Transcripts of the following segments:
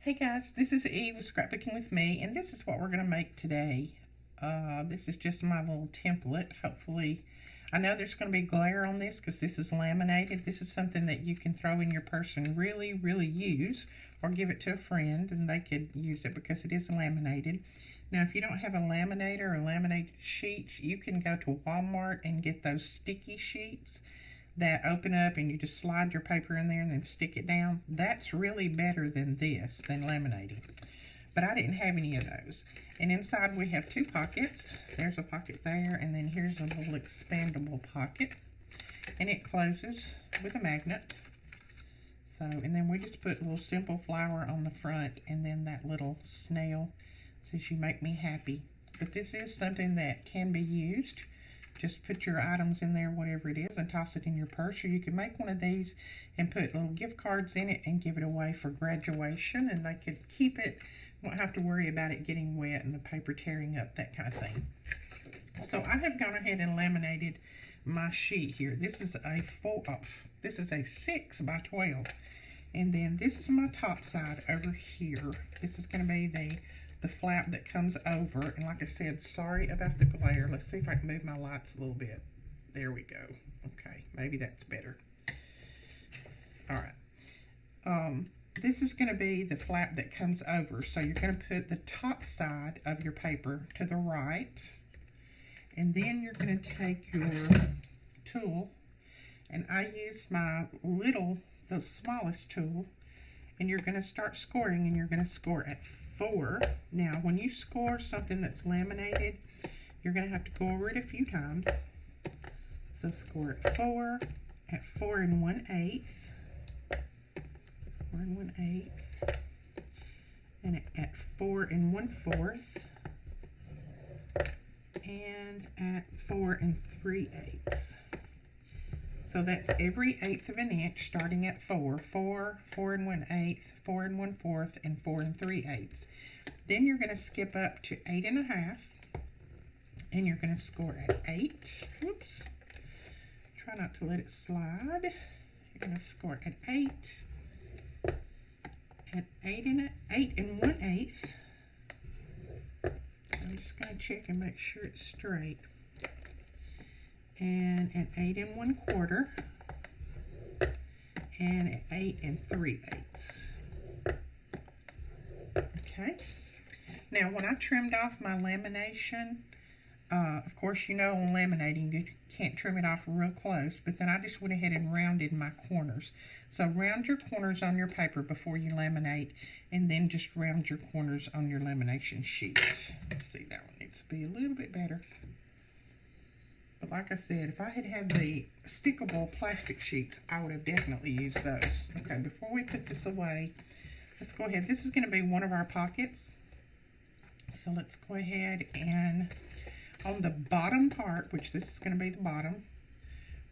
Hey guys, this is Eve with Scrapbooking with Me, and this is what we're going to make today. This is just my little template. Hopefully, I know there's going to be glare on this because this is laminated. This is something that you can throw in your purse and really use, or give it to a friend and they could use it because it is laminated. Now, if you don't have a laminator or laminated sheets, you can go to Walmart and get those sticky sheets that open up and you just slide your paper in there and then stick it down. That's really better than this, than laminating. But I didn't have any of those. And inside we have two pockets. There's a pocket there, and then here's a little expandable pocket. And it closes with a magnet. So, and then we just put a little simple flower on the front, and then that little snail says, "You make me happy." But this is something that can be used. Just put your items in there, whatever it is, and toss it in your purse. Or you can make one of these and put little gift cards in it and give it away for graduation. And they could keep it, won't have to worry about it getting wet and the paper tearing up, that kind of thing. So I have gone ahead and laminated my sheet here. This is a 6 by 12. And then this is my top side over here. This is going to be the flap that comes over. And like I said, sorry about the glare. Let's see if I can move my lights a little bit. There we go. Okay, maybe that's better. All right. This is going to be the flap that comes over. So you're going to put the top side of your paper to the right. And then you're going to take your tool. And I use my the smallest tool. And you're going to start scoring, and you're going to score at 4. Now, when you score something that's laminated, you're going to have to go over it a few times. So score at 4 1/8, 4 1/8, and at 4 1/4, and at 4 3/8. So that's every 1/8 of an inch, starting at 4, 4 1/8, 4 1/4, and 4 3/8. Then you're going to skip up to 8 1/2, and you're going to score at 8. Whoops. Try not to let it slide. You're going to score at 8, at 8 1/8. I'm just going to check and make sure it's straight. And at 8 1/4, and at 8 3/8. Okay. Now, when I trimmed off my lamination, of course, you know, on laminating, you can't trim it off real close, but then I just went ahead and rounded my corners. So round your corners on your paper before you laminate, and then just round your corners on your lamination sheet. Let's see, that one needs to be a little bit better. But like I said, if I had the stickable plastic sheets, I would have definitely used those. Okay, before we put this away, let's go ahead. This is going to be one of our pockets. So let's go ahead and on the bottom part, which this is going to be the bottom,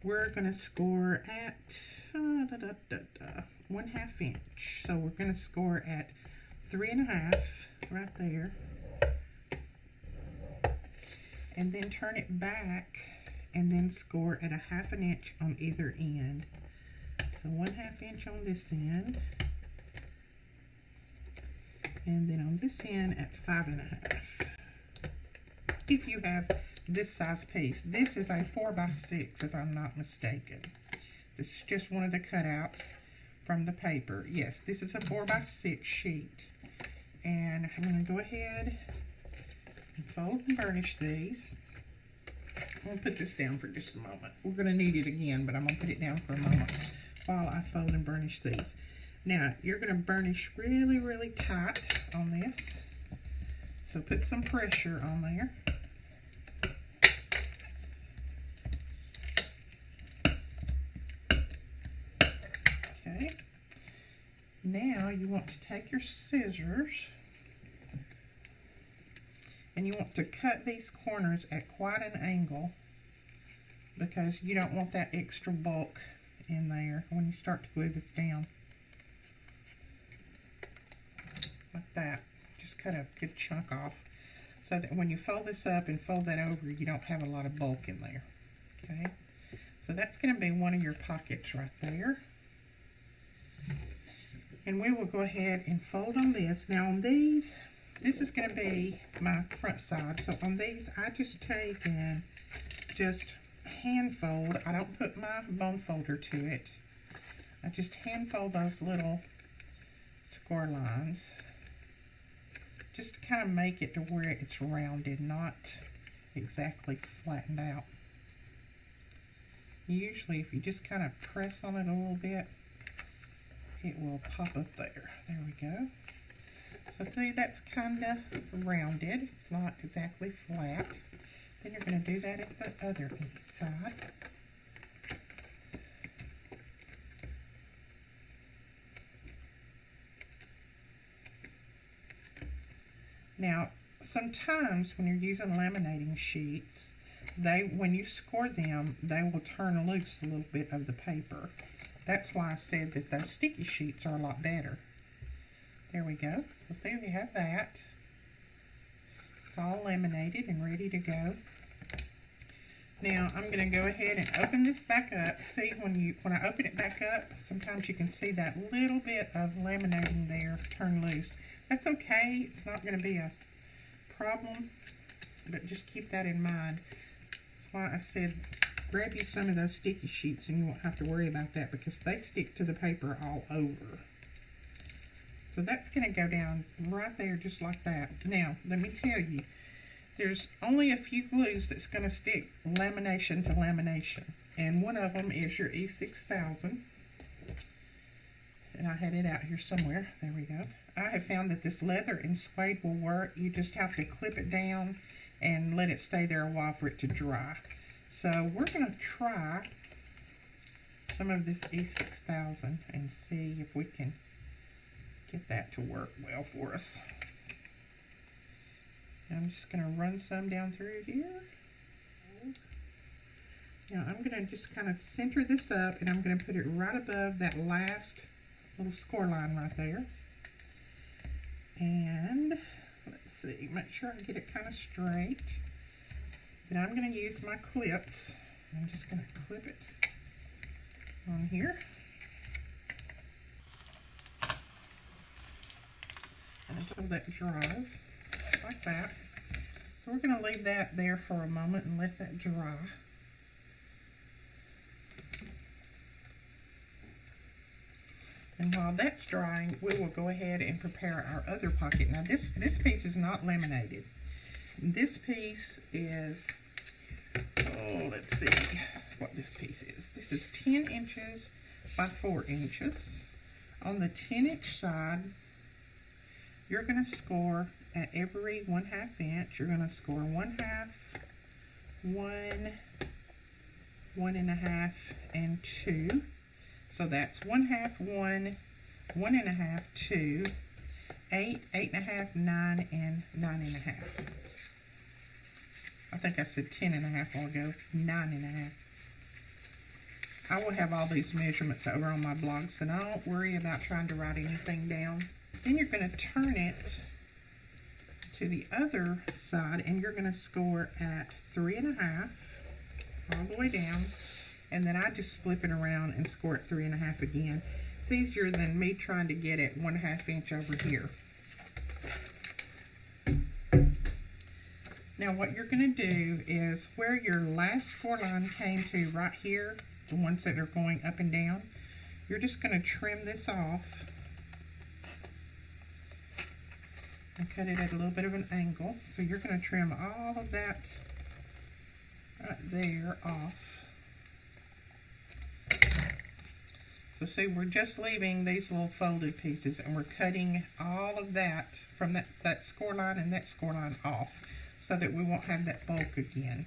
we're going to score at 1/2 inch. So we're going to score at 3 1/2 right there. And then turn it back and then score at 1/2 inch on either end. So 1/2 inch on this end, and then on this end at 5 1/2. If you have this size piece, this is a 4 by 6 if I'm not mistaken. This is just one of the cutouts from the paper. Yes, this is a 4 by 6 sheet. And I'm going to go ahead and fold and burnish these. I'm going to put this down for just a moment. We're going to need it again, but I'm going to put it down for a moment while I fold and burnish these. Now, you're going to burnish really tight on this. So put some pressure on there. Okay. Now you want to take your scissors, and you want to cut these corners at quite an angle because you don't want that extra bulk in there when you start to glue this down. Like that. Just cut a good chunk off so that when you fold this up and fold that over, you don't have a lot of bulk in there. Okay? So that's going to be one of your pockets right there. And we will go ahead and fold on this. Now on these, this is going to be my front side. So on these, I just take and just hand fold. I don't put my bone folder to it. I just hand fold those little score lines. Just to kind of make it to where it's rounded, not exactly flattened out. Usually if you just kind of press on it a little bit, it will pop up there. There we go. So see, that's kind of rounded. It's not exactly flat. Then you're going to do that at the other side. Now, sometimes when you're using laminating sheets, when you score them, they will turn loose a little bit of the paper. That's why I said that those sticky sheets are a lot better. There we go. So see, we have that. It's all laminated and ready to go. Now I'm going to go ahead and open this back up. See, when I open it back up, sometimes you can see that little bit of laminating there turn loose. That's okay. It's not going to be a problem, but just keep that in mind. That's why I said grab you some of those sticky sheets and you won't have to worry about that because they stick to the paper all over. So that's going to go down right there just like that. Now, let me tell you, there's only a few glues that's going to stick lamination to lamination. And one of them is your E6000. And I had it out here somewhere. There we go. I have found that this leather and suede will work. You just have to clip it down and let it stay there a while for it to dry. So we're going to try some of this E6000 and see if we can get that to work well for us. And I'm just going to run some down through here. Now I'm going to just kind of center this up and I'm going to put it right above that last little score line right there. And let's see, make sure I get it kind of straight. Then I'm going to use my clips. I'm just going to clip it on here. Until that dries, like that. So we're going to leave that there for a moment and let that dry. And while that's drying, we will go ahead and prepare our other pocket. Now this piece is not laminated. This piece is, oh, let's see what this piece is. This is 10 inches by 4 inches. On the 10-inch side, you're going to score at every 1/2 inch. You're going to score 1/2, 1, 1 1/2, and 2. So that's 1/2, 1, 1 1/2, 2, 8, 8 1/2, 9, and 9 1/2. I think I said 10 1/2 while ago, 9 1/2. I will have all these measurements over on my blog, so don't worry about trying to write anything down. Then you're going to turn it to the other side, and you're going to score at 3 1/2 all the way down. And then I just flip it around and score at 3 1/2 again. It's easier than me trying to get it 1/2 inch over here. Now what you're going to do is where your last score line came to right here, the ones that are going up and down, you're just going to trim this off and cut it at a little bit of an angle. So you're going to trim all of that right there off. So see, we're just leaving these little folded pieces and we're cutting all of that from that score line and that score line off so that we won't have that bulk again.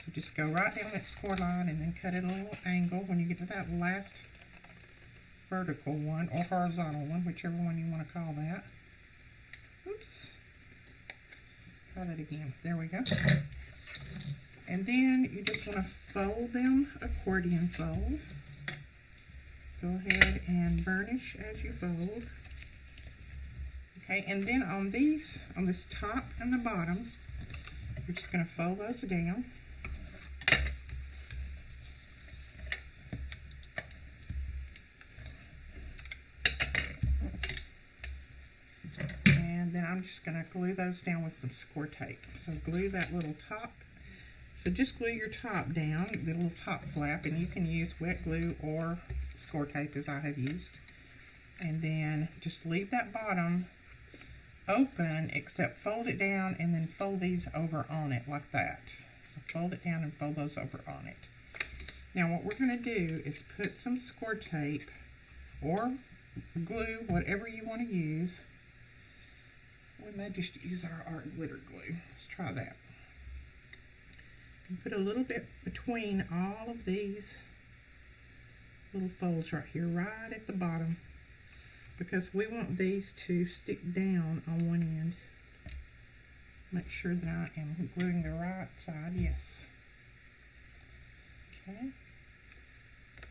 So just go right down that score line and then cut it a little angle when you get to that last vertical one or horizontal one, whichever one you want to call that. Oops. Try that again. There we go. And then you just want to fold them, accordion fold. Go ahead and burnish as you fold. Okay, and then on this top and the bottom, you're just going to fold those down. I'm just going to glue those down with some score tape. So glue that little top. So just glue your top down, the little top flap, and you can use wet glue or score tape as I have used. And then just leave that bottom open, except fold it down and then fold these over on it like that. So fold it down and fold those over on it. Now what we're going to do is put some score tape or glue, whatever you want to use. We may just use our art glitter glue. Let's try that. And put a little bit between all of these little folds right here, right at the bottom, because we want these to stick down on one end. Make sure that I am gluing the right side. Yes. Okay.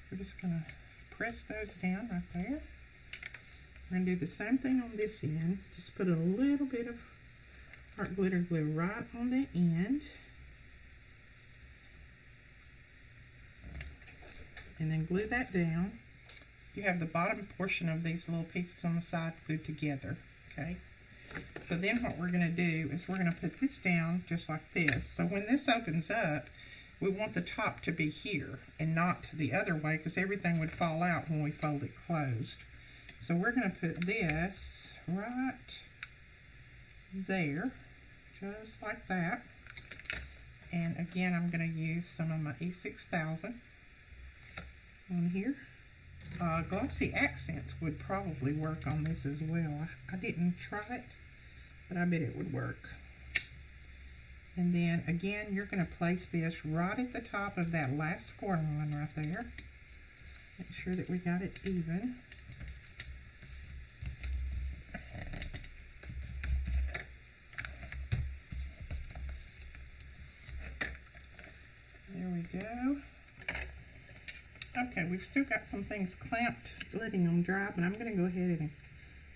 We're just going to press those down right there. We're going to do the same thing on this end. Just put a little bit of art glitter glue right on the end. And then glue that down. You have the bottom portion of these little pieces on the side glued together. Okay. So then what we're going to do is we're going to put this down just like this. So when this opens up, we want the top to be here and not the other way, because everything would fall out when we fold it closed. So we're going to put this right there, just like that. And again, I'm going to use some of my E6000 on here. Glossy accents would probably work on this as well. I didn't try it, but I bet it would work. And then again, you're going to place this right at the top of that last score line right there. Make sure that we got it even. There we go. Okay, we've still got some things clamped, letting them dry, but I'm going to go ahead and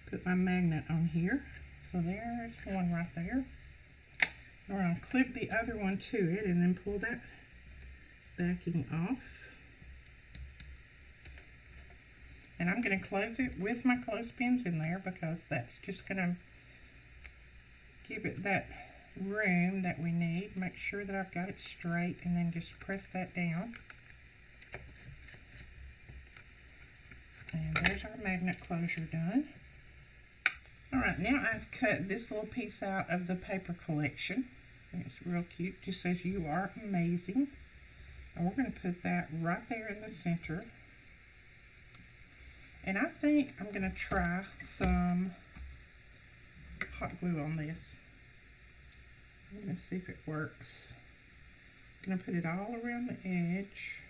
put my magnet on here. So there's one right there. We're going to clip the other one to it and then pull that backing off. And I'm going to close it with my clothespins in there, because that's just going to give it that room that we need. Make sure that I've got it straight, and then just press that down. And there's our magnet closure done. Alright, now I've cut this little piece out of the paper collection. And it's real cute. Just says, "You are amazing." And we're going to put that right there in the center. And I think I'm going to try some hot glue on this. I'm going to see if it works. I'm going to put it all around the edge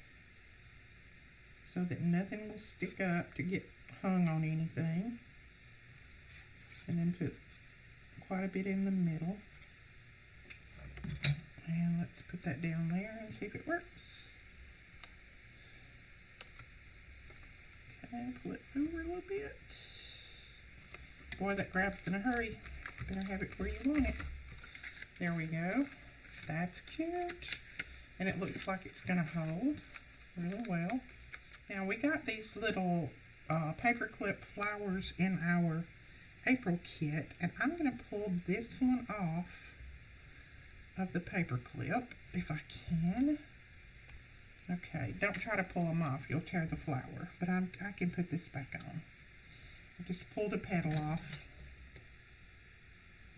so that nothing will stick up to get hung on anything. And then put quite a bit in the middle. And let's put that down there and see if it works. Okay, pull it over a little bit. Boy, that grabs in a hurry. Better have it where you want it. There we go. That's cute. And it looks like it's going to hold really well. Now we got these little paper clip flowers in our April kit, and I'm going to pull this one off of the paper clip if I can. Okay, don't try to pull them off, you'll tear the flower, but I can put this back on. I just pulled a petal off.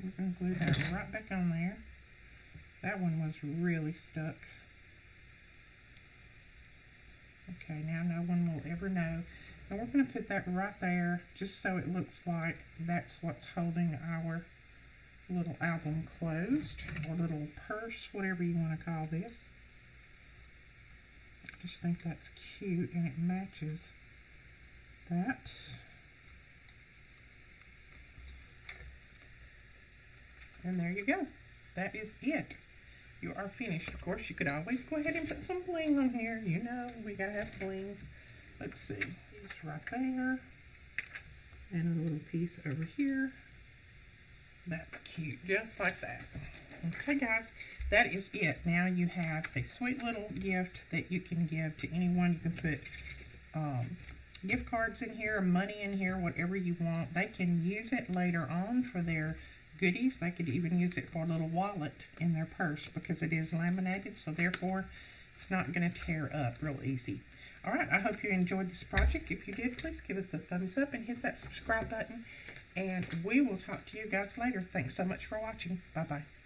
We're going to glue that right back on there. That one was really stuck. Okay, now no one will ever know. And we're going to put that right there just so it looks like that's what's holding our little album closed, or little purse, whatever you want to call this. I just think that's cute, and it matches that. And there you go. That is it. You are finished. Of course, you could always go ahead and put some bling on here. You know, we gotta have bling. Let's see. It's right there. And a little piece over here. That's cute. Just like that. Okay, guys. That is it. Now you have a sweet little gift that you can give to anyone. You can put gift cards in here, money in here, whatever you want. They can use it later on for their goodies. They could even use it for a little wallet in their purse because it is laminated, so therefore it's not going to tear up real easy. Alright, I hope you enjoyed this project. If you did, please give us a thumbs up and hit that subscribe button. And we will talk to you guys later. Thanks so much for watching. Bye-bye.